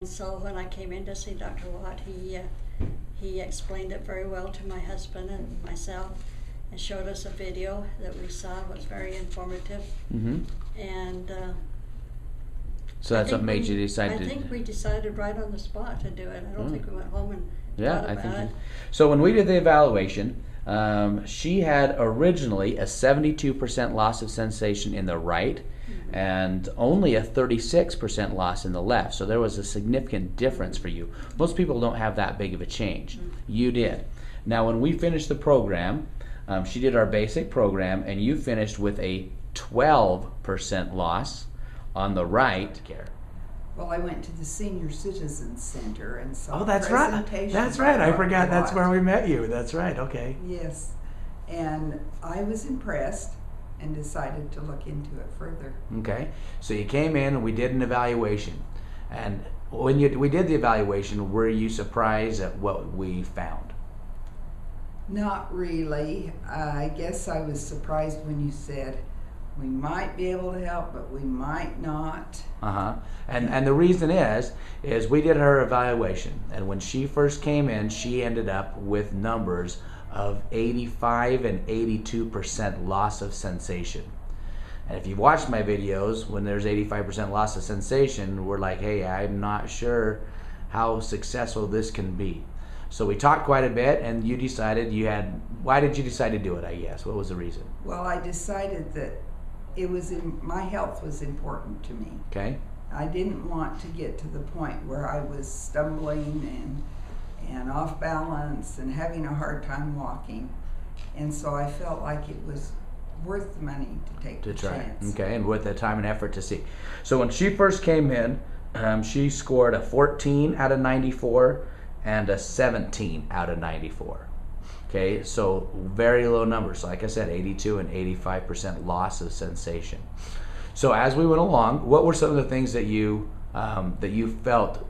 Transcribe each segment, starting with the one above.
So when I came in to see Dr. Watt, he explained it very well to my husband and myself, and showed us a video that we saw was very informative. Mm-hmm. And so that's what made you decide to. I think we decided right on the spot to do it. I don't think we went home and Yeah, thought I about think. it. So when we did the evaluation, she had originally a 72% loss of sensation in the right, and only a 36% loss in the left. So there was a significant difference for you. Most people don't have that big of a change. You did. Now when we finished the program, she did our basic program, and you finished with a 12% loss on the right. Well, I went to the Senior Citizens Center and saw Oh, that's right. That's right. I forgot. That's where we met you. That's right. Okay. Yes. And I was impressed and decided to look into it further. Okay, so you came in and we did an evaluation, and when we did the evaluation, were you surprised at what we found? Not really. I guess I was surprised when you said we might be able to help, but we might not. And the reason is we did her evaluation, and when she first came in, she ended up with numbers of 85 and 82% loss of sensation. And if you've watched my videos, when there's 85% loss of sensation, we're like, hey, I'm not sure how successful this can be. So we talked quite a bit, and you decided why did you decide to do it, I guess? What was the reason? Well, I decided that my health was important to me. Okay. I didn't want to get to the point where I was stumbling and off balance and having a hard time walking. And so I felt like it was worth the money to take the chance. Okay, and worth the time and effort to see. So when she first came in, she scored a 14 out of 94 and a 17 out of 94. Okay, so very low numbers. Like I said, 82 and 85% loss of sensation. So as we went along, what were some of the things that you felt?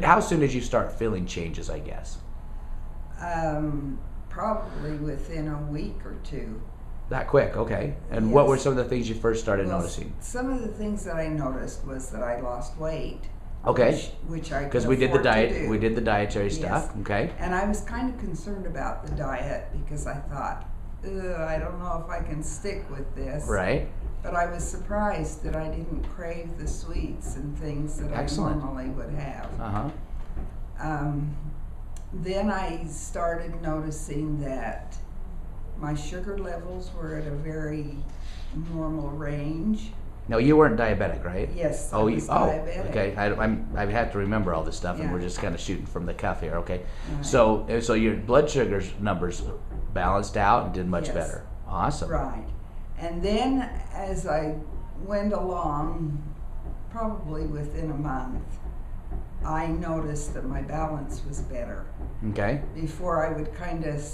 How soon did you start feeling changes, I guess? Probably within a week or two. That quick, okay. And Yes. what were some of the things you first started Well, noticing? Some of the things that I noticed was that I lost weight. Okay. Which I Because could we did the afford to diet, do. we did the dietary Yes. stuff, okay. And I was kind of concerned about the diet because I thought, I don't know if I can stick with this. Right. But I was surprised that I didn't crave the sweets and things that Excellent. I normally would have. Uh-huh. Then I started noticing that my sugar levels were at a very normal range. No, you weren't diabetic, right? Yes, I Oh, was diabetic. okay. I have to remember all this stuff, and Yeah. we're just kind of shooting from the cuff here, okay? Right. So your blood sugar numbers balanced out and did much Yes. better. Awesome. Right. And then as I went along, probably within a month, I noticed that my balance was better. Okay. Before I would kind of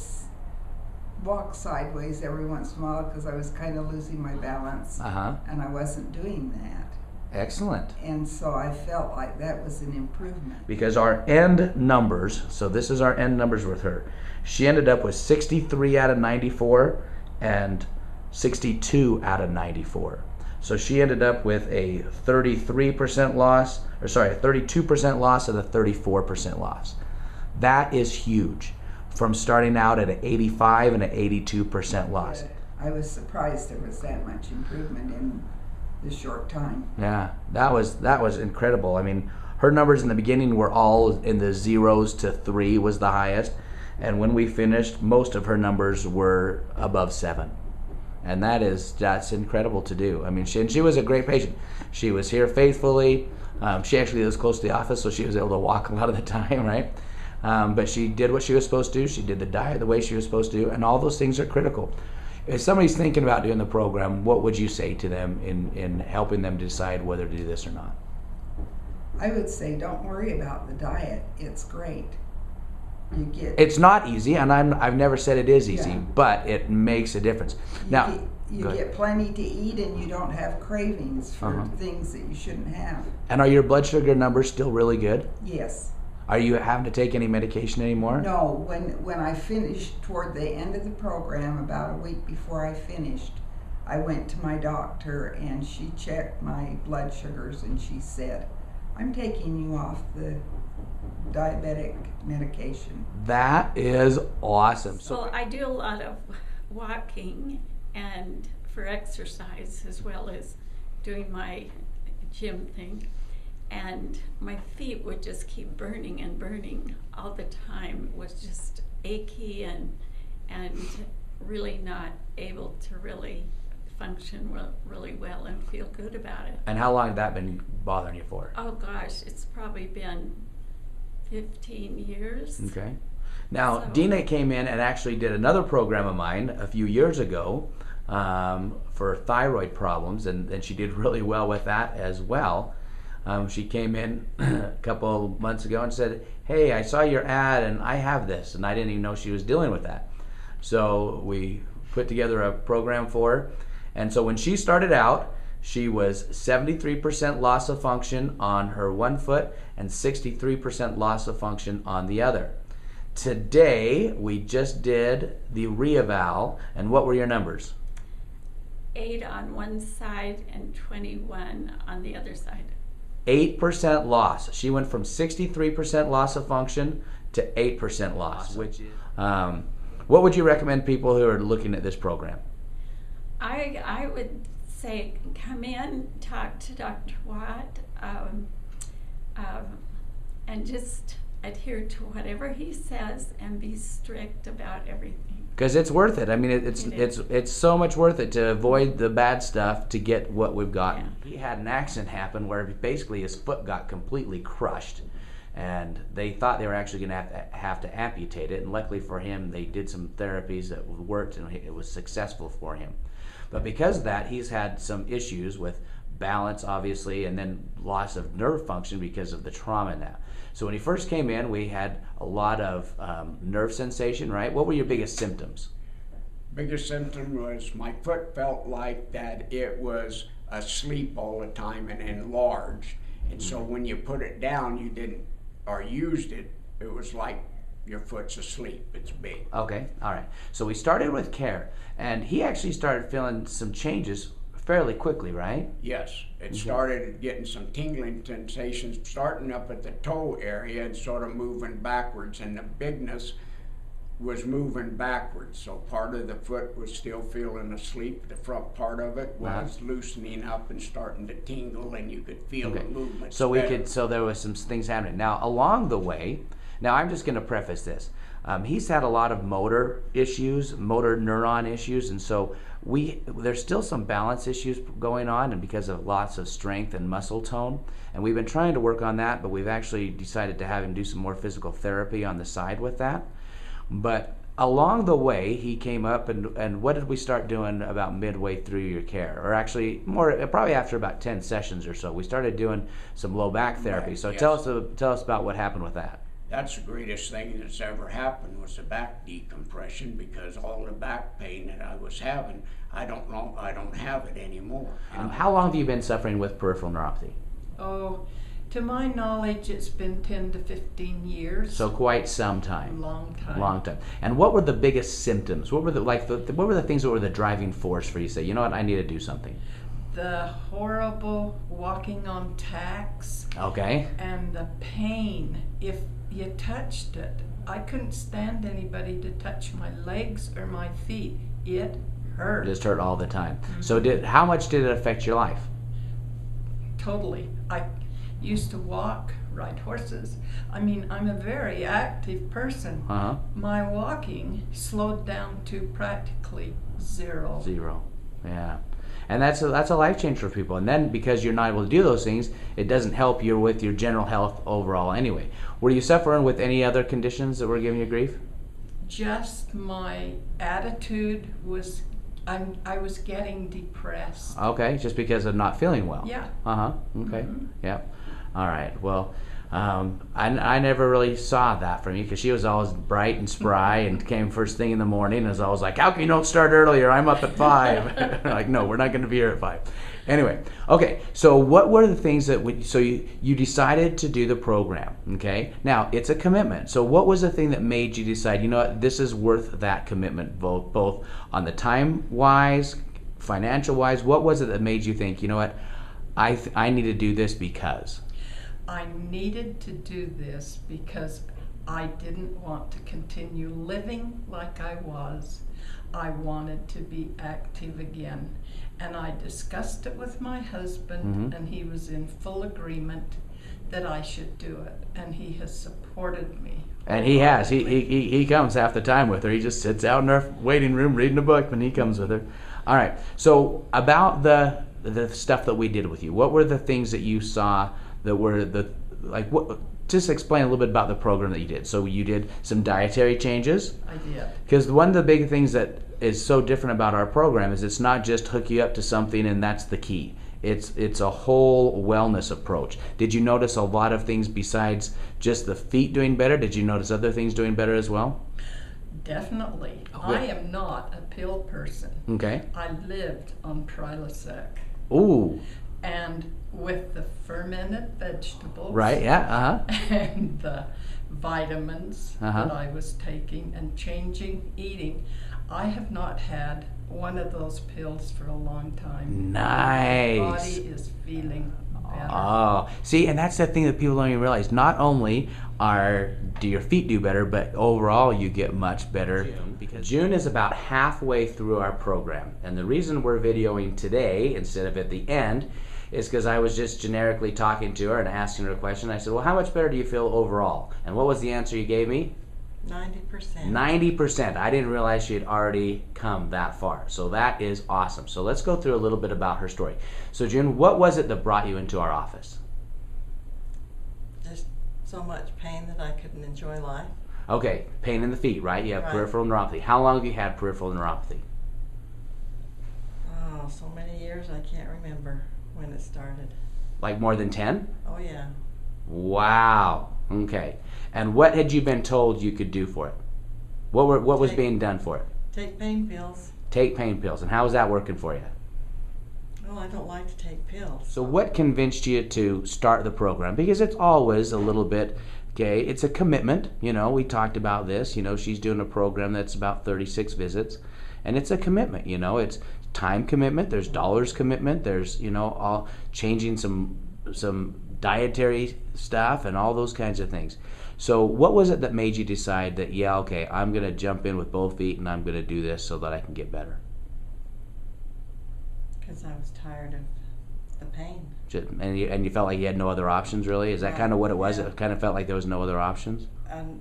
walk sideways every once in a while because I was kind of losing my balance, and I wasn't doing that. Excellent. And so I felt like that was an improvement. Because our end numbers, so this is our end numbers with her. She ended up with 63 out of 94 and 62 out of 94. So she ended up with a 33% loss, or sorry, a 32% loss and a 34% loss. That is huge from starting out at an 85 and an 82% loss. I was surprised there was that much improvement in this short time. Yeah, that was incredible. I mean, her numbers in the beginning were all in the 0s to 3 was the highest, and when we finished, most of her numbers were above 7. And that's incredible to do. I mean, she was a great patient. She was here faithfully. She actually lives close to the office, so she was able to walk a lot of the time, right? But she did what she was supposed to do. She did the diet the way she was supposed to do, and all those things are critical. If somebody's thinking about doing the program, what would you say to them in helping them decide whether to do this or not? I would say don't worry about the diet. It's great. It's not easy, and I've never said it is easy, Yeah. but it makes a difference. You get plenty to eat, and you don't have cravings for things that you shouldn't have. And are your blood sugar numbers still really good? Yes. Are you having to take any medication anymore? No. When I finished toward the end of the program, about a week before I finished, I went to my doctor, and she checked my blood sugars, and she said, I'm taking you off the diabetic medication. That is awesome. So I do a lot of walking and for exercise as well as doing my gym thing. And my feet would just keep burning and burning all the time. It was just achy and really not able to really function really well and feel good about it. And how long had that been bothering you for? Oh gosh, it's probably been 15 years. Okay. Now, So- Dina came in and actually did another program of mine a few years ago for thyroid problems, and she did really well with that as well. She came in a couple of months ago and said, hey, I saw your ad and I have this, and I didn't even know she was dealing with that. So we put together a program for her. And so when she started out, she was 73% loss of function on her one foot and 63% loss of function on the other. Today, we just did the reeval, and what were your numbers? 8 on one side and 21 on the other side. 8% loss. She went from 63% loss of function to 8% loss. Awesome. Which is, what would you recommend people who are looking at this program? I would say come in, talk to Dr. Watt, and just adhere to whatever he says and be strict about everything. Because it's worth it. I mean, it's It is. it's so much worth it to avoid the bad stuff to get what we've gotten. Yeah. He had an accident happen where basically his foot got completely crushed, and they thought they were actually going to have to amputate it. And luckily for him, they did some therapies that worked, and it was successful for him. But because of that, he's had some issues with balance, obviously, and then loss of nerve function because of the trauma now. So when he first came in, we had a lot of nerve sensation, right? What were your biggest symptoms? Biggest symptom was my foot felt like that it was asleep all the time and enlarged. And so when you put it down, you didn't, or used it, it was like your foot's asleep, it's big. Okay, all right. So we started with care, and he actually started feeling some changes fairly quickly, right? Yes, it started getting some tingling sensations, starting up at the toe area and sort of moving backwards, and the bigness was moving backwards. So part of the foot was still feeling asleep. The front part of it was loosening up and starting to tingle, and you could feel the movement. So so there was some things happening. Now along the way, now I'm just going to preface this. He's had a lot of motor issues, motor neuron issues, and so there's still some balance issues going on, and because of lots of strength and muscle tone. And we've been trying to work on that, but we've actually decided to have him do some more physical therapy on the side with that. But along the way, he came up, and what did we start doing about midway through your care? Or actually, probably after about 10 sessions or so, we started doing some low back therapy. So Yes. tell us about what happened with that. That's the greatest thing that's ever happened was the back decompression, because all the back pain that I was having, I don't have it anymore. How long have you been suffering with peripheral neuropathy? Oh, to my knowledge, it's been 10 to 15 years. So quite some time. Long time. Long time. And what were the biggest symptoms? What were what were the things that were the driving force for you to say, you know what, I need to do something? The horrible walking on tacks Okay. and the pain. If you touched it, I couldn't stand anybody to touch my legs or my feet. It hurt. Just hurt all the time. So how much did it affect your life? Totally. I used to walk, ride horses. I mean, I'm a very active person. Uh-huh. My walking slowed down to practically zero. Zero. Yeah. And that's a life change for people. And then because you're not able to do those things, it doesn't help you with your general health overall anyway. Were you suffering with any other conditions that were giving you grief? Just my attitude was, I was getting depressed. Okay, just because of not feeling well. Yeah. Uh-huh. Okay. Yeah. All right. Well, I never really saw that from you, because she was always bright and spry and came first thing in the morning and was always like, how come you don't start earlier? I'm up at 5. Like, no, we're not going to be here at 5. Anyway, okay, so what were the things that you decided to do the program, okay? Now, it's a commitment. So what was the thing that made you decide, you know what, this is worth that commitment, both on the time-wise, financial-wise? What was it that made you think, you know what, I need to do this because? I needed to do this because I didn't want to continue living like I was. I wanted to be active again. And I discussed it with my husband, and he was in full agreement that I should do it. And he has supported me. And he has. He comes half the time with her. He just sits out in our waiting room reading a book when he comes with her. All right. So about the stuff that we did with you, what were the things that you saw that were what? Just explain a little bit about the program that you did. So you did some dietary changes. I did. Because one of the big things that is so different about our program is it's not just hook you up to something and that's the key. It's a whole wellness approach. Did you notice a lot of things besides just the feet doing better? Did you notice other things doing better as well? Definitely. Oh, I am not a pill person. Okay. I lived on Prilosec. Ooh. And with the fermented vegetables. Right, yeah, And the vitamins that I was taking and changing eating, I have not had one of those pills for a long time. Nice. My body is feeling better. Oh, see, and that's the thing that people don't even realize. Not only do your feet do better, but overall you get much better. Because June is about halfway through our program, and the reason we're videoing today instead of at the end is because I was just generically talking to her and asking her a question. I said, well, how much better do you feel overall? And what was the answer you gave me? 90%. 90%. I didn't realize she had already come that far. So that is awesome. So let's go through a little bit about her story. So June, what was it that brought you into our office? Just so much pain that I couldn't enjoy life. Okay, pain in the feet, right? You have Right. peripheral neuropathy. How long have you had peripheral neuropathy? Oh, so many years I can't remember when it started. Like more than 10? Oh yeah. Wow. Okay. And what had you been told you could do for it? What was being done for it? Take pain pills. Take pain pills. And how was that working for you? Well, I don't like to take pills. So what convinced you to start the program? Because it's always a little bit, okay, it's a commitment. You know, we talked about this. You know, she's doing a program that's about 36 visits. And it's a commitment, you know. It's time commitment. There's dollars commitment. There's, you know, all changing some dietary stuff and all those kinds of things. So what was it that made you decide that, yeah, okay, I'm going to jump in with both feet and I'm going to do this so that I can get better? Because I was tired of the pain. And you felt like you had no other options, really? Is that Right, kind of what it was? yeah. It kind of felt like there was no other options? And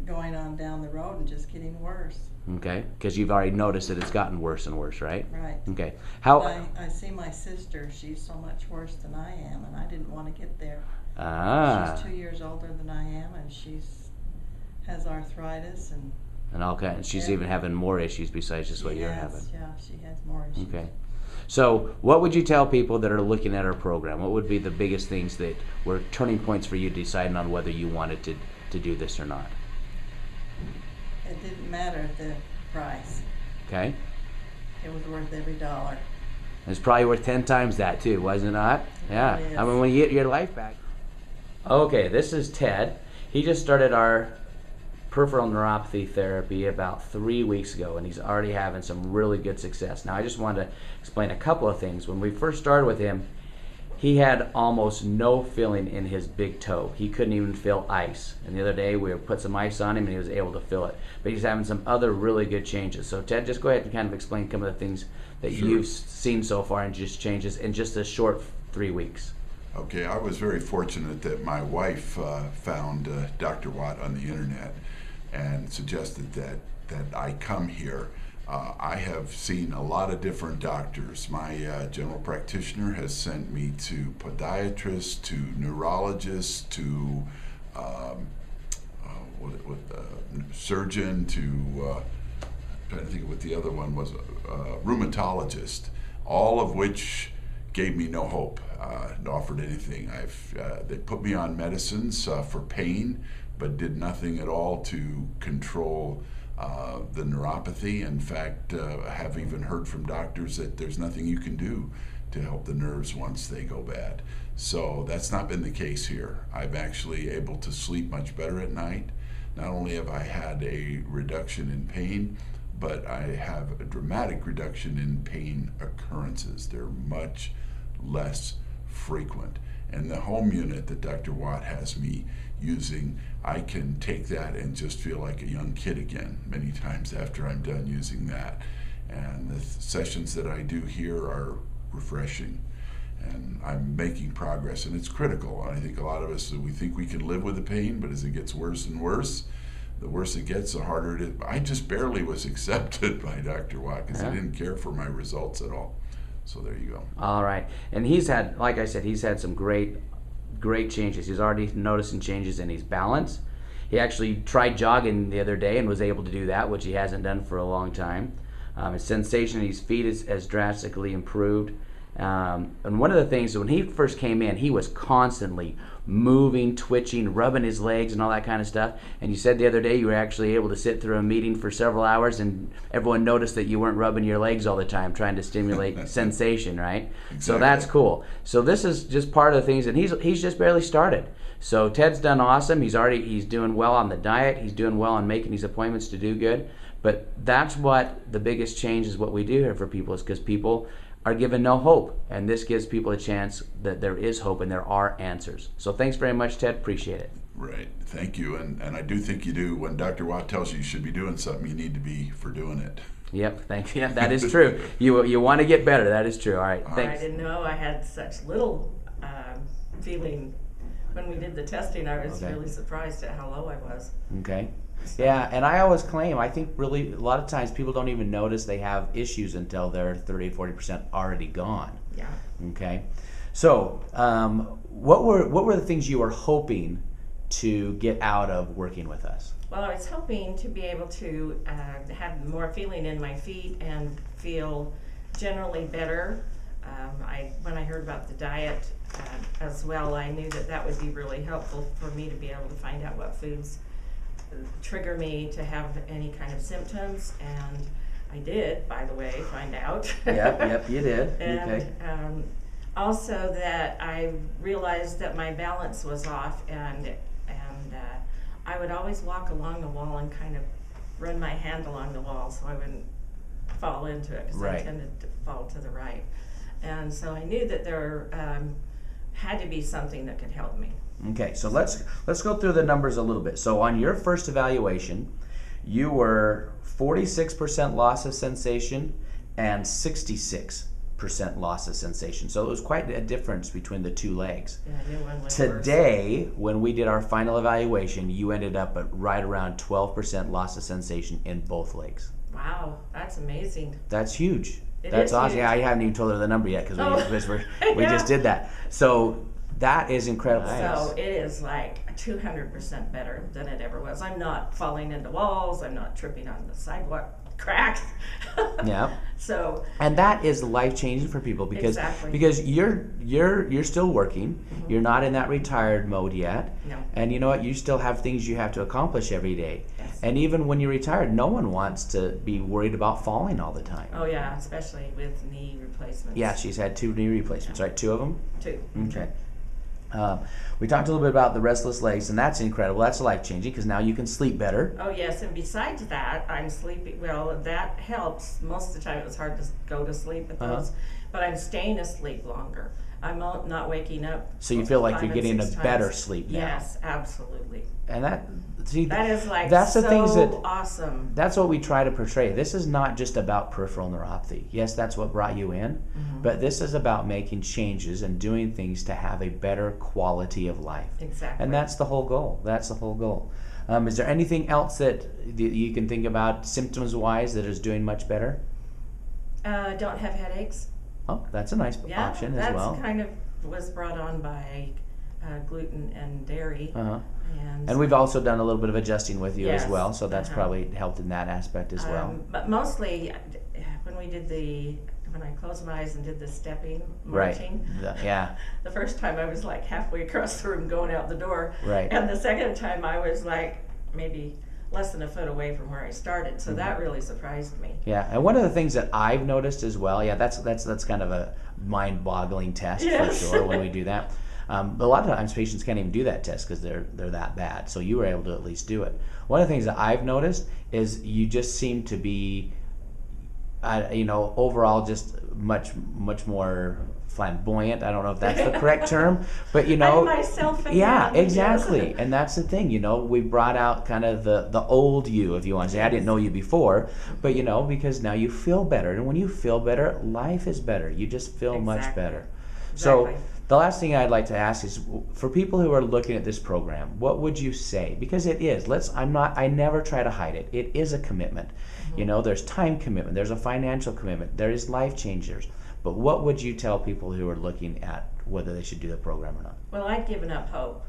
going on down the road and just getting worse. Okay, because you've already noticed that it's gotten worse and worse, right? Right. Okay. I see my sister, she's so much worse than I am, and I didn't want to get there. She's 2 years older than I am, and has arthritis and all kind. She's even having more issues besides just what you're having. Yeah, she has more issues. Okay. So what would you tell people that are looking at our program? What would be the biggest things that were turning points for you deciding on whether you wanted to do this or not? It didn't matter the price. Okay. It was worth every dollar. It's probably worth 10 times that too, was it not? Yeah. It is. I mean, when you get your life back. Okay, this is Ted. He just started our peripheral neuropathy therapy about 3 weeks ago, and he's already having some really good success. Now, I just wanted to explain a couple of things. When we first started with him, he had almost no feeling in his big toe. He couldn't even feel ice. And the other day we put some ice on him and he was able to feel it. But he's having some other really good changes. So Ted, just go ahead and kind of explain some of the things that you've seen so far and just changes in just a short 3 weeks. Okay, I was very fortunate that my wife found Dr. Watt on the internet and suggested that I come here. I have seen a lot of different doctors. My general practitioner has sent me to podiatrists, to neurologists, to surgeon, to trying to think of what the other one was, rheumatologist, all of which gave me no hope, offered anything. They put me on medicines for pain, but did nothing at all to control the neuropathy. In fact, I have even heard from doctors that there's nothing you can do to help the nerves once they go bad. So that's not been the case here. I'm actually able to sleep much better at night. Not only have I had a reduction in pain, but I have a dramatic reduction in pain occurrences. They're much less frequent. And the home unit that Dr. Watt has me using, I can take that and just feel like a young kid again many times after I'm done using that. And the sessions that I do here are refreshing. And I'm making progress, and it's critical. I think a lot of us, we think we can live with the pain, but as it gets worse and worse, the worse it gets, the harder it is. I just barely was accepted by Dr. Watt because he didn't care for my results at all. So there you go. All right. And he's had, like I said, he's had some great changes. He's already noticing changes in his balance. He actually tried jogging the other day and was able to do that, which he hasn't done for a long time. His sensation in his feet has drastically improved. And one of the things, when he first came in, he was constantly moving, twitching, rubbing his legs and all that kind of stuff. And you said the other day you were actually able to sit through a meeting for several hours and everyone noticed that you weren't rubbing your legs all the time trying to stimulate sensation, right? Exactly. So that's cool. So this is just part of the things, and he's just barely started. So Ted's done awesome. He's doing well on the diet. He's doing well on making these appointments to do good. But that's what the biggest change is, what we do here for people, is because people are given no hope, and this gives people a chance that there is hope and there are answers. So thanks very much, Ted. Appreciate it. Right. Thank you. And I do think you do. When Dr. Watt tells you should be doing something, you need to be for doing it. Yep. Thank you. Yeah, that is true. You want to get better. That is true. All right. Thanks. I didn't know I had such little feeling. When we did the testing, I was really surprised at how low I was. Okay. Yeah, and I always claim, I think really a lot of times people don't even notice they have issues until they're 30-40% already gone. Yeah. Okay. So, what were the things you were hoping to get out of working with us? Well, I was hoping to be able to have more feeling in my feet and feel generally better. When I heard about the diet as well, I knew that would be really helpful for me to be able to find out what foods trigger me to have any kind of symptoms, and I did, by the way, find out. Yep, you did. And okay. Also that I realized that my balance was off, and I would always walk along the wall and kind of run my hand along the wall so I wouldn't fall into it, because I tended to fall to the right. And so I knew that there had to be something that could help me. Okay, so let's go through the numbers a little bit. So on your first evaluation, you were 46% loss of sensation and 66% loss of sensation. So it was quite a difference between the two legs. Yeah, I knew one was Today, worse. when we did our final evaluation, you ended up at right around 12% loss of sensation in both legs. Wow, that's amazing. That's huge. It That's is awesome. huge. Yeah, I haven't even told her the number yet because we Yeah. just did that. So that is incredible. So it is like 200% better than it ever was. I'm not falling into walls. I'm not tripping on the sidewalk cracks. Yeah. So. And that is life changing for people because you're still working. Mm-hmm. You're not in that retired mode yet. No. And you know what? You still have things you have to accomplish every day. Yes. And even when you're retired, no one wants to be worried about falling all the time. Oh yeah, especially with knee replacements. Yeah, she's had 2 knee replacements, right? 2 of them? 2. Okay. We talked a little bit about the restless legs, and that's incredible. That's life-changing because now you can sleep better. Oh yes, and besides that, I'm sleeping. Well, that helps. Most of the time, it was hard to go to sleep with those, but I'm staying asleep longer. I'm not waking up. So you feel like 5 you're and getting 6 a better times. sleep now. Yes, absolutely. And that is like that's the so things that awesome. That's what we try to portray. This is not just about peripheral neuropathy. Yes, that's what brought you in, but this is about making changes and doing things to have a better quality of life. Exactly. And that's the whole goal. That's the whole goal. Is there anything else that you can think about symptoms-wise that is doing much better? Don't have headaches. Oh, that's a nice option as well. That's kind of was brought on by gluten and dairy. And we've also done a little bit of adjusting with you Yes. as well, so that's probably helped in that aspect as well. But mostly, when I closed my eyes and did the stepping, marching, Yeah. the first time I was like halfway across the room going out the door. Right. And the second time I was like maybe less than a foot away from where I started. So that really surprised me. Yeah, and one of the things that I've noticed as well, that's kind of a mind-boggling test for sure when we do that. But a lot of times patients can't even do that test because they're that bad. So you were able to at least do it. One of the things that I've noticed is you just seem to be overall just much more flamboyant. I don't know if that's the correct term, but I'm myself again. Yeah, exactly. And that's the thing, we brought out kind of the old you, if you want to say. I didn't know you before, but because now you feel better, and when you feel better, life is better. You just feel much better. So the last thing I'd like to ask is, for people who are looking at this program, what would you say? Because it is, I never try to hide it. It is a commitment. There's time commitment, there's a financial commitment, there is life changers. But what would you tell people who are looking at whether they should do the program or not? Well, I'd given up hope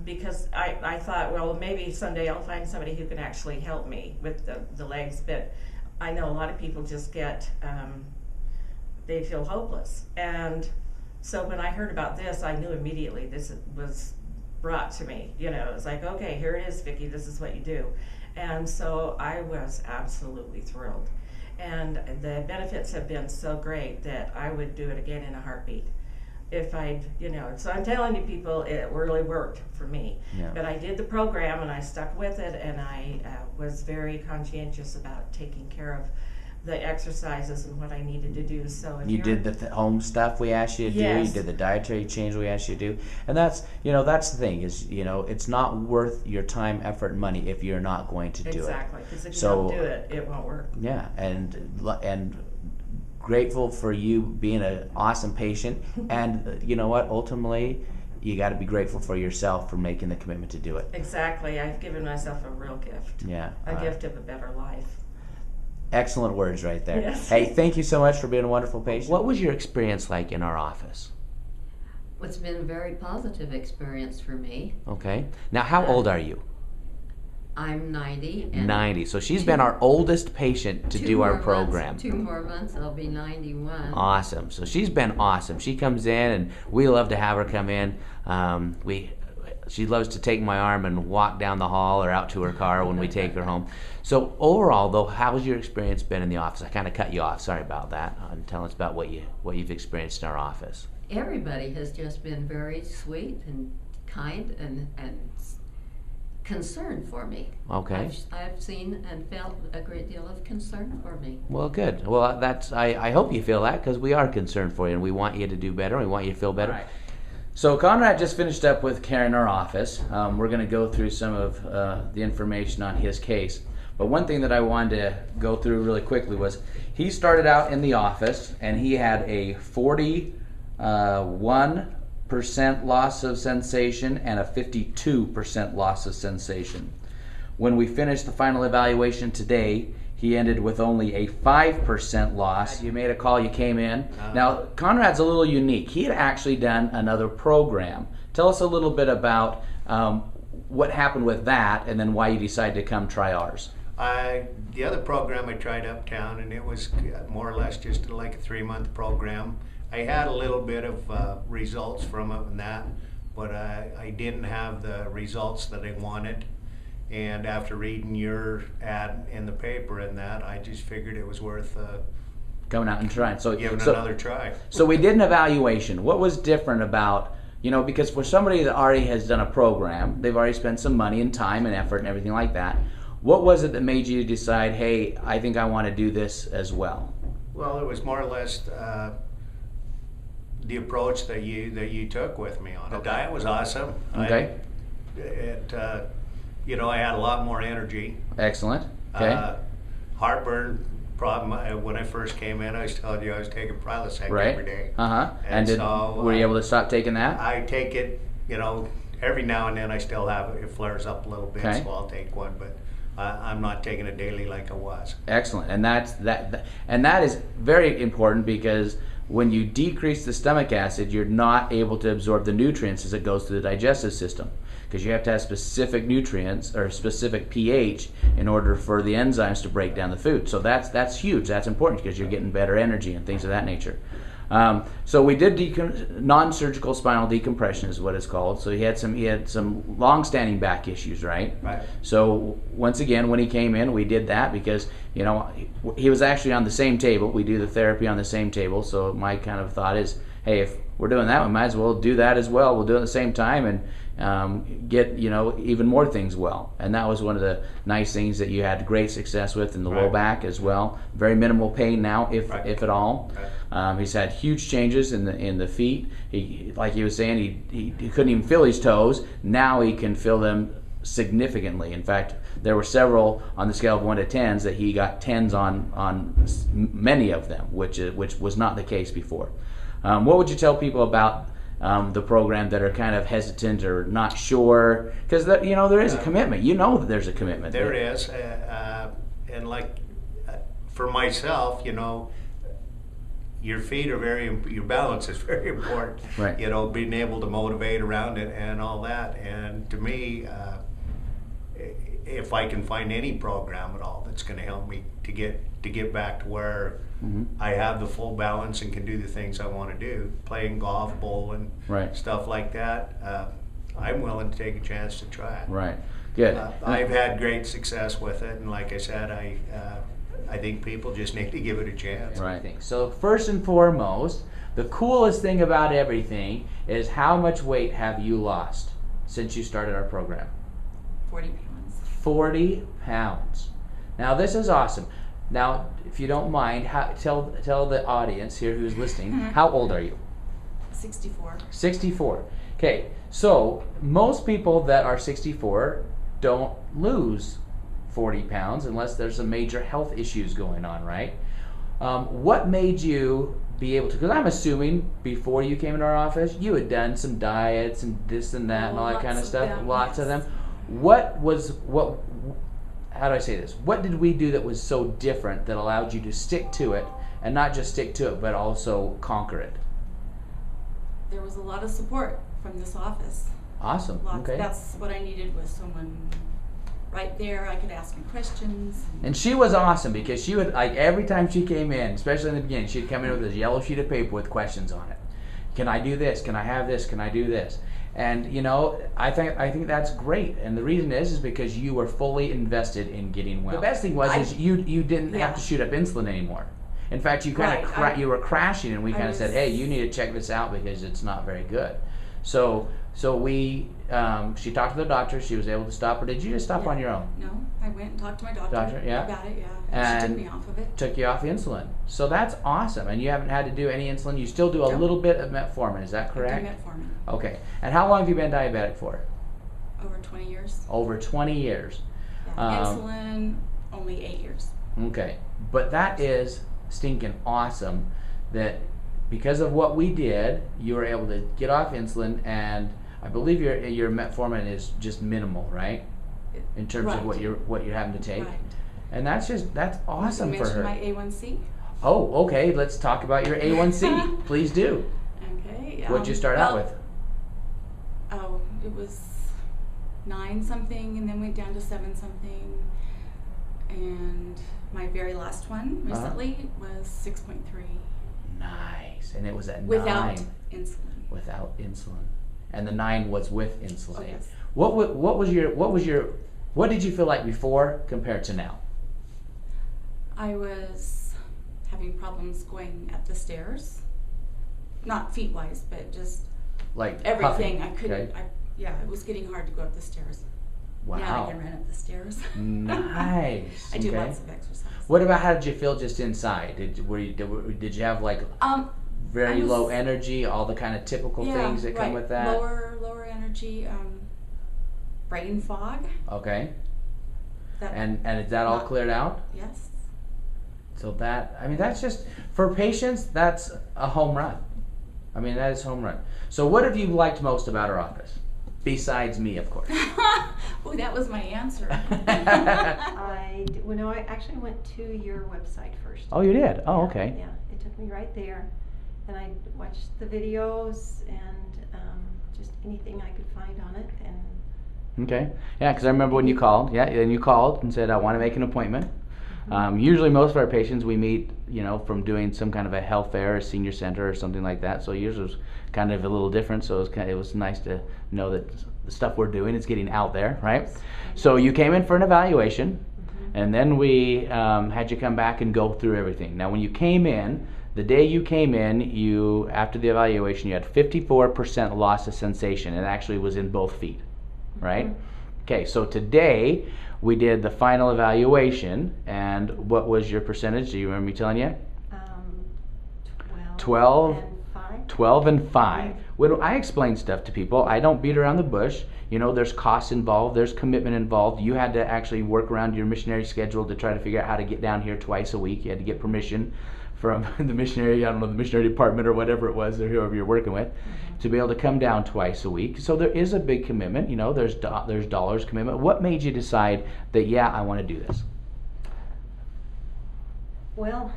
because I thought, well, maybe someday I'll find somebody who can actually help me with the legs. But I know a lot of people just get, they feel hopeless. And so when I heard about this, I knew immediately this was brought to me. It was like, okay, here it is, Vicki, this is what you do. And so I was absolutely thrilled. And the benefits have been so great that I would do it again in a heartbeat. If so I'm telling you people, it really worked for me. Yeah. But I did the program and I stuck with it, and I was very conscientious about taking care of the exercises and what I needed to do. So if you did the home stuff we asked you to do, you did the dietary change we asked you to do, and that's that's the thing is it's not worth your time, effort, and money if you're not going to do it. Exactly, because if you don't do it, it won't work. Yeah, and grateful for you being an awesome patient, and ultimately you got to be grateful for yourself for making the commitment to do it. Exactly, I've given myself a real gift. Yeah, a gift of a better life. Excellent words right there. Yes. Hey, thank you so much for being a wonderful patient. What was your experience like in our office? It's been a very positive experience for me. Okay. Now, how old are you? I'm 90. And 90. So she's been our oldest patient to do our program. 2 more months, I'll be 91. Awesome. So she's been awesome. She comes in, and we love to have her come in. She loves to take my arm and walk down the hall or out to her car when we take her home. So overall, though, how's your experience been in the office? I kind of cut you off. Sorry about that. Tell us about what you've experienced in our office. Everybody has just been very sweet and kind and concerned for me. Okay. I've seen and felt a great deal of concern for me. Well, good. Well, I hope you feel that, because we are concerned for you, and we want you to do better, and we want you to feel better. Right. So Conrad just finished up with care in our office. We're going to go through some of the information on his case. But one thing that I wanted to go through really quickly was he started out in the office, and he had a 41% loss of sensation and a 52% loss of sensation. When we finished the final evaluation today, he ended with only a 5% loss. You made a call, you came in. Now, Conrad's a little unique. He had actually done another program. Tell us a little bit about what happened with that, and then why you decided to come try ours. The other program I tried uptown, and it was more or less just like a 3-month program. I had a little bit of results from it and that, but I didn't have the results that I wanted. And after reading your ad in the paper and that, I just figured it was worth coming out and trying. Giving another try. So we did an evaluation. What was different about, because for somebody that already has done a program, they've already spent some money and time and effort and everything like that. What was it that made you decide, hey, I think I want to do this as well? Well, it was more or less the approach that you took with me on it. The diet was awesome. Okay. I had a lot more energy. Excellent. Okay. Heartburn problem. When I first came in, I was telling you I was taking Prilosec every day. And were you able to stop taking that? I take it, every now and then. I still have it. It flares up a little bit, so I'll take one. But I'm not taking it daily like I was. Excellent. And that is very important, because when you decrease the stomach acid, you're not able to absorb the nutrients as it goes through the digestive system, because you have to have specific nutrients or specific pH in order for the enzymes to break down the food. So that's huge. That's important, because you're getting better energy and things of that nature. So we did non-surgical spinal decompression is what it's called. So he had some long-standing back issues, right? Right. So once again, when he came in, we did that because he was actually on the same table. We do the therapy on the same table. So my kind of thought is, hey, if we're doing that, we might as well do that as well. We'll do it at the same time, and get even more things well. And that was one of the nice things that you had great success with in the low back as well. Very minimal pain now, if at all. He's had huge changes in the feet. He, like he was saying, he couldn't even feel his toes. Now he can feel them significantly. In fact, there were several on the scale of 1 to 10s that he got 10s on many of them, which was not the case before. What would you tell people about the program that are kind of hesitant or not sure? Because there is a commitment. That there's a commitment. There is, and like for myself, your feet are your balance is very important. Right. Being able to motivate around it and all that. And to me, if I can find any program at all that's going to help me to get back to where I have the full balance and can do the things I want to do, playing golf, bowling, stuff like that, I'm willing to take a chance to try it. Right. Good. I've had great success with it, and like I said, I think people just need to give it a chance. Right. So first and foremost, the coolest thing about everything is how much weight have you lost since you started our program? 40 pounds. 40 pounds. Now this is awesome. Now, if you don't mind, tell the audience here who's listening, how old are you? 64. 64. Okay, so most people that are 64 don't lose 40 pounds unless there's some major health issues going on, right? What made you be able to, because I'm assuming before you came into our office, you had done some diets and this and that and all that kind of stuff, lots of them. How do I say this? What did we do that was so different that allowed you to stick to it, and not just stick to it, but also conquer it? There was a lot of support from this office. Awesome. Okay. That's what I needed, was someone right there. I could ask him questions. And she was awesome, because she would, like, every time she came in, especially in the beginning, she'd come in with this yellow sheet of paper with questions on it. Can I do this? Can I have this? Can I do this? And I think that's great, and the reason is because you were fully invested in getting well. The best thing was you didn't have to shoot up insulin anymore. In fact, you kind of you were crashing, and we kind of said, hey, you need to check this out because it's not very good. So we she talked to the doctor. She was able to stop, or did you just stop on your own? No, I went and talked to my doctor about it. And she took me off of it. Took you off insulin. So that's awesome, and you haven't had to do any insulin. You still do a little bit of metformin. Is that correct? I do metformin. Okay. And how long have you been diabetic for? Over 20 years. Over 20 years. Yeah. Insulin, only 8 years. Okay. But that is stinking awesome that because of what we did, you were able to get off insulin, and I believe your metformin is just minimal, right? In terms of what you're having to take. Right. And that's awesome for her. You mentioned my A1C. Oh, okay. Let's talk about your A1C. Please do. Okay. What'd you start out with? Oh, it was 9 something, and then went down to 7 something, and my very last one recently was 6.3. Nice. And it was at 9. Without insulin. Without insulin. And the 9 was with insulin. Oh, yes. What did you feel like before compared to now? I was having problems going up the stairs. Not feet wise, but just like everything. puffing. I couldn't. Okay. It was getting hard to go up the stairs. Wow. Now I can run up the stairs. Nice. I do lots of exercise. What about, how did you feel just inside? Did you have like very low energy, all the kind of typical things that come with that? Lower energy, brain fog. Okay. And is that all cleared out? Yes. So that's just, for patients, that's a home run. I mean, that is home run. So what have you liked most about our office? Besides me, of course. Oh, that was my answer. I actually went to your website first. Oh, you did? Oh, okay. Yeah, it took me right there. And I watched the videos and just anything I could find on it. And okay. Yeah, because I remember when you called. Yeah, and you called and said, I want to make an appointment. Usually most of our patients we meet, from doing some kind of a health fair, a senior center or something like that. So yours was kind of a little different. So it was nice to know that the stuff we're doing is getting out there, right? So you came in for an evaluation, and then we had you come back and go through everything. Now when you came in, The day you came in, after the evaluation, you had 54% loss of sensation. It actually was in both feet, right? Okay, so today we did the final evaluation, and what was your percentage? Do you remember me telling you? 12 and 5. 12 and 5. When I explain stuff to people, I don't beat around the bush. You know, there's costs involved, there's commitment involved. You had to actually work around your missionary schedule to try to figure out how to get down here twice a week. You had to get permission from the missionary, I don't know, the missionary department or whatever it was, or whoever you're working with, to be able to come down twice a week. So there is a big commitment. You know, there's dollars commitment. What made you decide that, yeah, I want to do this? Well,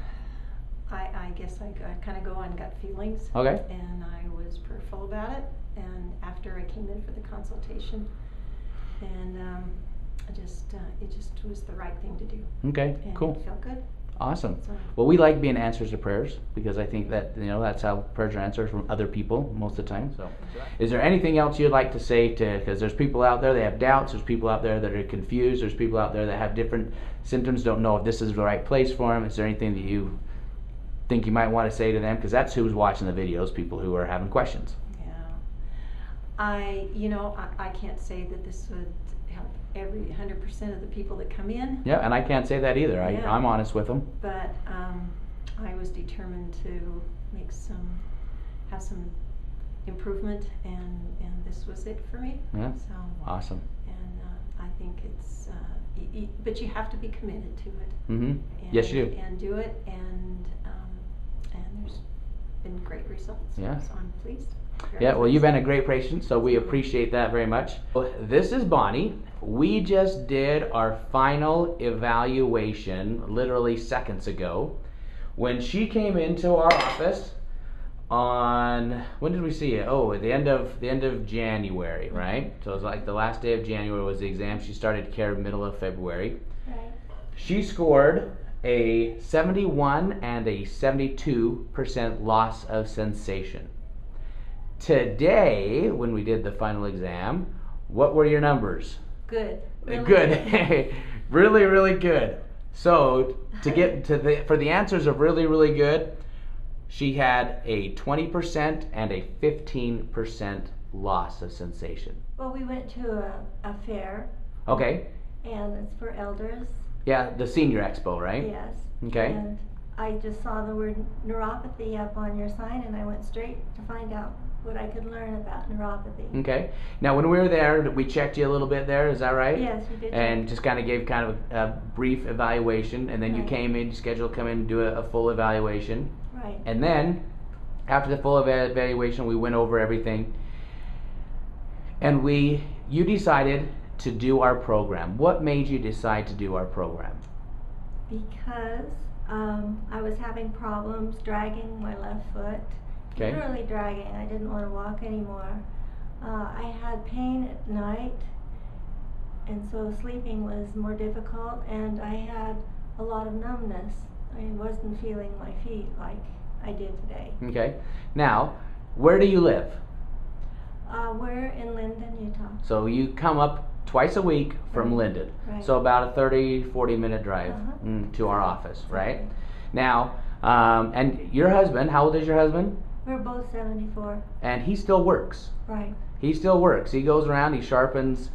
I guess I kind of go on gut feelings. Okay. And I was prayerful about it. And after I came in for the consultation, and it just was the right thing to do. Okay, and cool. It felt good. Awesome. So, Well, we like being answers to prayers because I think that, you know, that's how prayers are answered from other people most of the time. So, is there anything else you'd like to say because there's people out there that have doubts, there's people out there that are confused, there's people out there that have different symptoms, don't know if this is the right place for them. Is there anything that you think you might want to say to them? Because that's who's watching the videos, people who are having questions. yeah. I can't say that this would help every 100% of the people that come in. Yeah, and I can't say that either. Yeah. I'm honest with them. But I was determined to have some improvement, and this was it for me. Yeah. So Awesome. and I think it's but you have to be committed to it. Mm-hmm. And, Yes, you do. And do it, and there's been great results. Yeah. So I'm pleased. Very Yeah, well, you've pleased. been a great patient, so we appreciate that very much. This is Bonnie. We just did our final evaluation literally seconds ago. When she came into our office on, when did we see it? Oh, at the end of January, right? So it was like the last day of January was the exam. She started care middle of February. Right. She scored a 71 and a 72% loss of sensation. Today, when we did the final exam, what were your numbers? Good. Really Good. Really, really good. So to get to for the answers of really, really good, she had a 20% and a 15% loss of sensation. Well, we went to a fair, Okay. and it's for elders. Yeah, the senior expo, right? Yes. Okay. And I just saw the word neuropathy up on your sign, and I went straight to find out what I could learn about neuropathy. Okay. Now, when we were there, we checked you a little bit there. Is that right? Yes, you did. And just kind of gave kind of a brief evaluation, and then you Right. came in, scheduled to come in and do a full evaluation. Right. And then, after the full evaluation, we went over everything, and you decided to do our program. What made you decide to do our program? Because I was having problems dragging my left foot. Okay. Literally dragging. I didn't want to walk anymore. I had pain at night, and so sleeping was more difficult, and I had a lot of numbness. I wasn't feeling my feet like I did today. Okay. Now, where do you live? We're in Linden, Utah. So you come up twice a week from Right. Linden. Right. So about a 40 minute drive to our office, right? Now, and your husband, how old is your husband? We're both 74. And he still works. Right. He still works. He goes around, he sharpens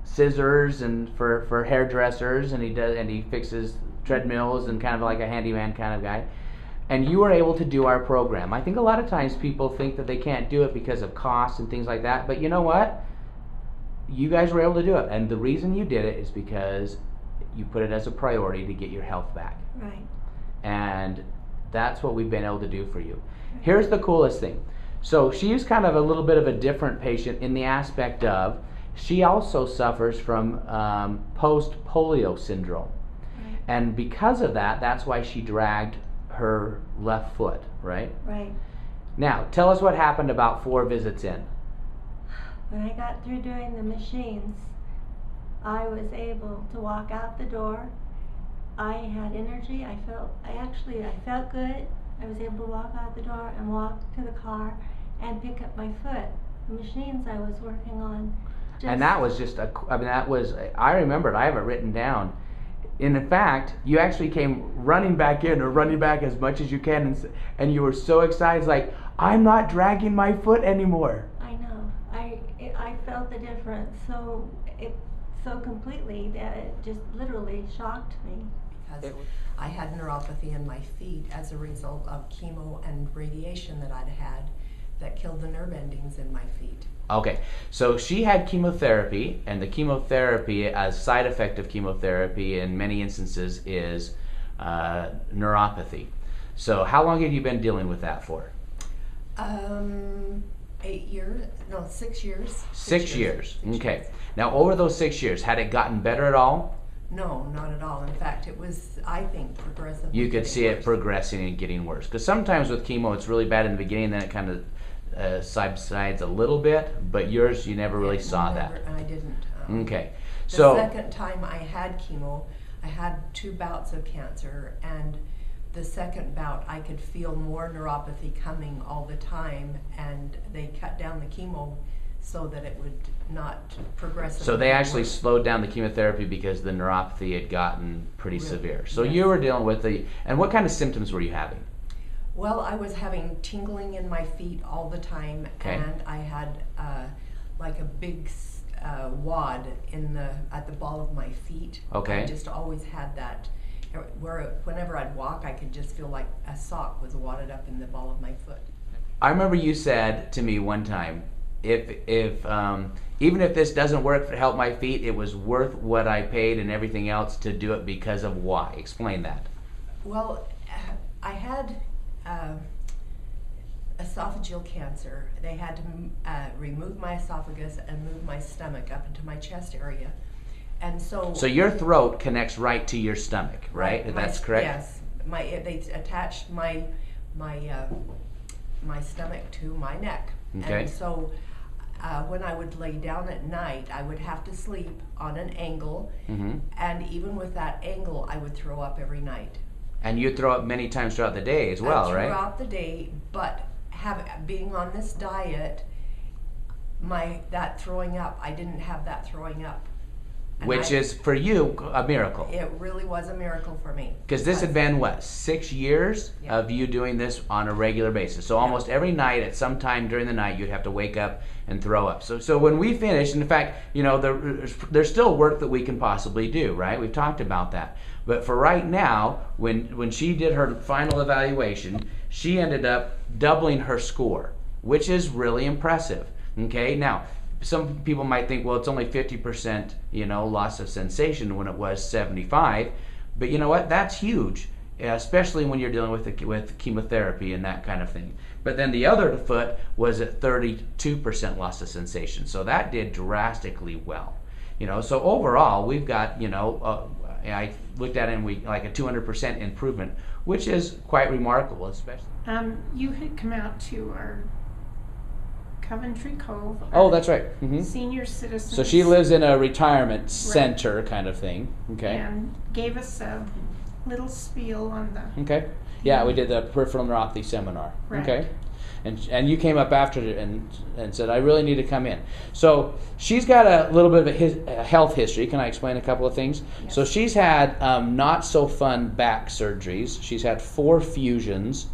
scissors and for hairdressers, and he fixes treadmills and kind of like a handyman kind of guy. And you were able to do our program. I think a lot of times people think that they can't do it because of costs and things like that, but you know what? You guys were able to do it, and the reason you did it is because you put it as a priority to get your health back. Right. And that's what we've been able to do for you. Here's the coolest thing. So she's kind of a little bit of a different patient in the aspect of she also suffers from post-polio syndrome. Right. And because of that, that's why she dragged her left foot, right? Right. Now, tell us what happened about 4 visits in. When I got through doing the machines, I was able to walk out the door. I had energy. I felt good. I was able to walk out the door and walk to the car and pick up my foot. The machines I was working on. And that was I remember it, I have it written down. in fact, you actually came running back in, or running back as much as you can, and you were so excited, it's like, I'm not dragging my foot anymore. I know. I felt the difference so completely that it just literally shocked me. Because I had neuropathy in my feet as a result of chemo and radiation that I'd had that killed the nerve endings in my feet. Okay, so she had chemotherapy, and the chemotherapy, a side effect of chemotherapy in many instances is neuropathy. So how long have you been dealing with that for? 8 years, no, 6 years. 6 years, okay. Now over those 6 years, had it gotten better at all? No, not at all. In fact, it was, I think, progressive. You could see it progressing and getting worse. Because sometimes with chemo, it's really bad in the beginning, then it kind of subsides a little bit, but yours, you never really saw that. I didn't. Okay. The second time I had chemo, I had 2 bouts of cancer, and the second bout I could feel more neuropathy coming all the time, and they cut down the chemo so that it would not progress. So they actually slowed down the chemotherapy because the neuropathy had gotten pretty severe. So you were dealing with and what kind of symptoms were you having? Well, I was having tingling in my feet all the time, and I had like a big wad at the ball of my feet. Okay. I just always had that, where whenever I'd walk, I could just feel like a sock was wadded up in the ball of my foot. I remember you said to me one time, even if this doesn't work to help my feet, it was worth what I paid and everything else to do it because of why. Explain that. Well, I had esophageal cancer. They had to remove my esophagus and move my stomach up into my chest area, and so. So your throat connects right to your stomach, right? That's correct. Yes, they attached my stomach to my neck, and so when I would lay down at night, I would have to sleep on an angle, and even with that angle, I would throw up every night. And you'd throw up many times throughout the day as well, right? Throughout the day, but being on this diet, that throwing up, I didn't have that throwing up. And which is, for you, a miracle. It really was a miracle for me. Because this had been, what, 6 years of you doing this on a regular basis. So almost every night, at some time during the night, you'd have to wake up and throw up. So when we finish, in fact, you know, there's still work that we can possibly do, right? We've talked about that. But for right now, when she did her final evaluation, she ended up doubling her score, which is really impressive. Okay, now some people might think, well, it's only 50%, you know, loss of sensation when it was 75. But you know what? That's huge, especially when you're dealing with chemotherapy and that kind of thing. But then the other foot was at 32% loss of sensation, so that did drastically well. You know, so overall, we've got, you know, I looked at it and we like a 200% improvement, which is quite remarkable, especially. You had come out to our Coventry Cove. Oh, that's right. Senior citizens. So she lives in a retirement center kind of thing. Okay. And gave us a little spiel on the. Okay. Yeah, we did the Peripheral Neuropathy seminar. Right. Okay. And you came up after and said, I really need to come in. So she's got a little bit of a health history. Can I explain a couple of things? Yes. So she's had not so fun back surgeries. She's had 4 fusions.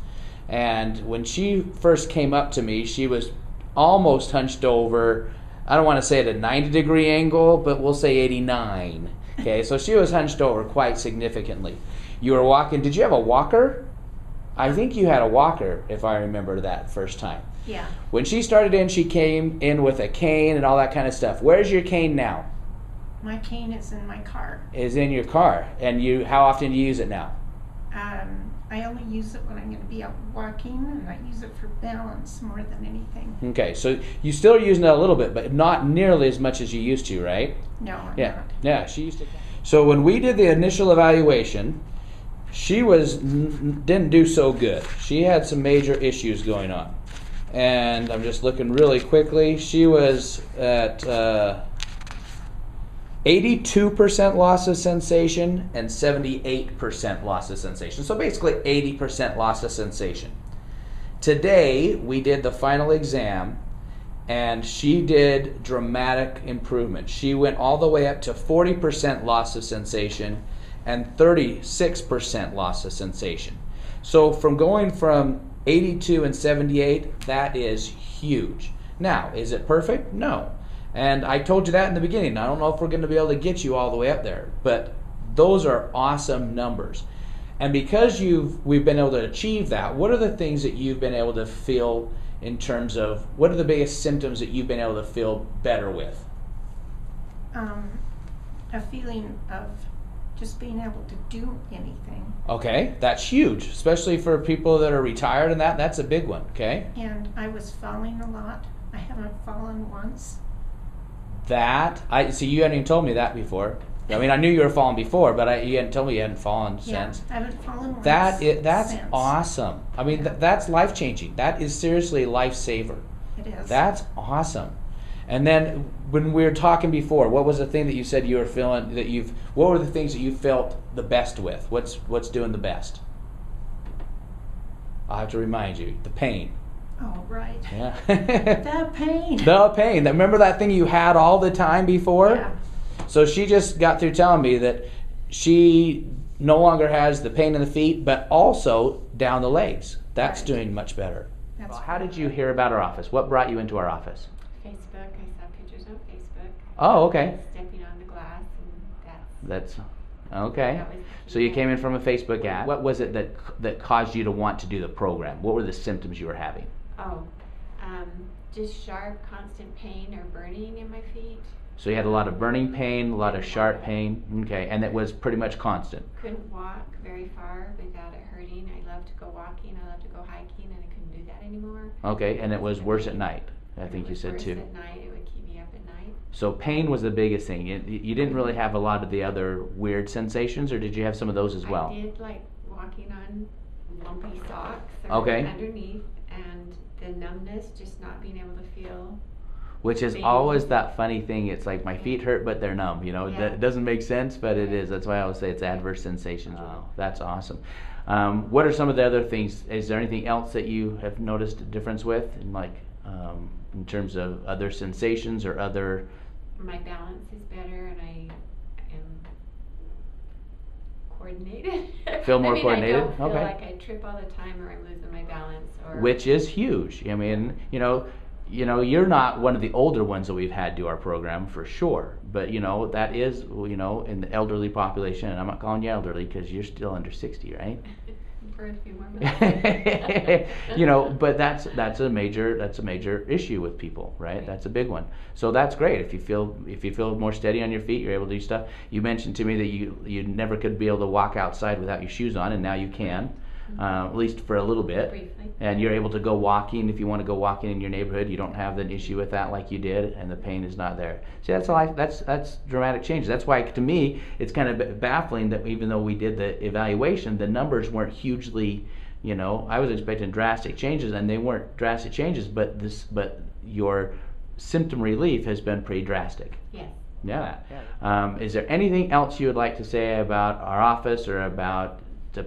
And when she first came up to me, she was almost hunched over. I don't want to say at a 90-degree angle, but we'll say 89. Okay, so she was hunched over quite significantly. You were walking. Did you have a walker? I think you had a walker, if I remember that first time. Yeah. When she started in, she came in with a cane and all that kind of stuff. Where's your cane now? My cane is in my car. Is in your car. And how often do you use it now? I only use it when I'm going to be out walking, and I use it for balance more than anything. Okay, so you still are using it a little bit, but not nearly as much as you used to, right? No, I'm not. Yeah, she used to. So when we did the initial evaluation, she didn't do so good. She had some major issues going on. And I'm just looking really quickly. She was at 82% loss of sensation and 78% loss of sensation. So basically 80% loss of sensation. Today, we did the final exam, and she did dramatic improvement. She went all the way up to 40% loss of sensation and 36% loss of sensation. So from going from 82 and 78, that is huge. Now, is it perfect? No. And I told you that in the beginning. I don't know if we're going to be able to get you all the way up there, but those are awesome numbers. And because we've been able to achieve that, what are the things that you've been able to feel in terms of, what are the biggest symptoms that you've been able to feel better with? A feeling of just being able to do anything. Okay, that's huge, especially for people that are retired and that's a big one, okay? And I was falling a lot. I haven't fallen once. See, you hadn't even told me that before. I mean, I knew you were falling before, but you hadn't told me you hadn't fallen since. I haven't fallen once. That's since. awesome. I mean, that's life-changing. That is seriously a lifesaver. It is. That's awesome. And then when we were talking before, what was the thing that you said you were feeling what were the things that you felt the best with? What's doing the best? I'll have to remind you. The pain. Oh, right. Yeah. The pain. The pain. Remember that thing you had all the time before? Yeah. So she just got through telling me that she no longer has the pain in the feet, but also down the legs. That's right. doing much better. That's How did you hear about our office? What brought you into our office? Facebook. I saw pictures on Facebook. Oh, okay. Stepping on the glass, and That's okay. So you came in from a Facebook ad. What was it that caused you to want to do the program? What were the symptoms you were having? Just sharp, constant pain or burning in my feet. So you had a lot of burning pain, a lot of sharp pain. Okay, and it was pretty much constant. Couldn't walk very far without it hurting. I love to go walking. I love to go hiking, and I couldn't do that anymore. Okay, and it was worse at night. I think you said too. Worse at night. It would keep me up at night. So pain was the biggest thing. You didn't really have a lot of the other weird sensations, or did you have some of those as well? I did, like walking on lumpy socks Okay. underneath, and the numbness, just not being able to feel. Which is always that funny thing. It's like my feet hurt, but they're numb. You know, Yeah. that doesn't make sense, but it is. That's why I always say it's adverse sensations. Wow, that's awesome. What are some of the other things? Is there anything else that you have noticed a difference with, in terms of other sensations or other? My balance is better, and I am coordinated. Feel more coordinated? I don't feel Okay. like I trip all the time, or I'm losing my balance, or. Which is huge. I mean, you're not one of the older ones that we've had do our program for sure, but that is, in the elderly population, and I'm not calling you elderly because you're still under 60, right? For a few more months. But that's a major issue with people, right? That's a big one. So that's great. If you feel more steady on your feet, you're able to do stuff. You mentioned to me that you never could be able to walk outside without your shoes on, and now you can. At least for a little bit. Briefly. And you're able to go walking if you want to go walking in your neighborhood. You don't have an issue with that like you did, and the pain is not there. See, that's dramatic change. That's why, to me, it's kind of baffling that even though we did the evaluation, the numbers weren't hugely. I was expecting drastic changes, and they weren't drastic changes. But your symptom relief has been pretty drastic. Yes. Yeah. Is there anything else you would like to say about our office or about?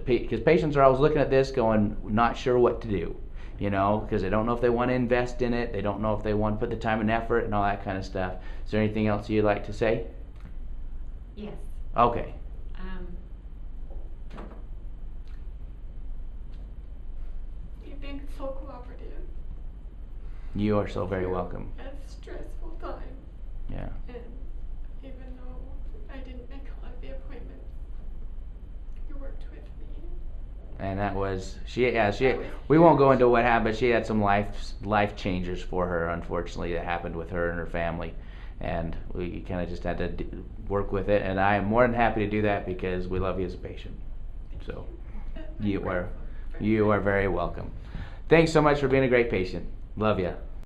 Because patients are always looking at this going, not sure what to do, because they don't know if they want to invest in it, they don't know if they want to put the time and effort and all that kind of stuff. Is there anything else you'd like to say? Yes. Okay. You've been so cooperative. You are so very welcome. A stressful time. Yeah. And even though I didn't make a lot of the appointments, you worked with me. And that was we won't go into what happened, but she had some life changes for her, unfortunately, that happened with her and her family, and we kind of just had to work with it, and I am more than happy to do that because we love you as a patient. So you are very welcome. Thanks so much for being a great patient. Love you.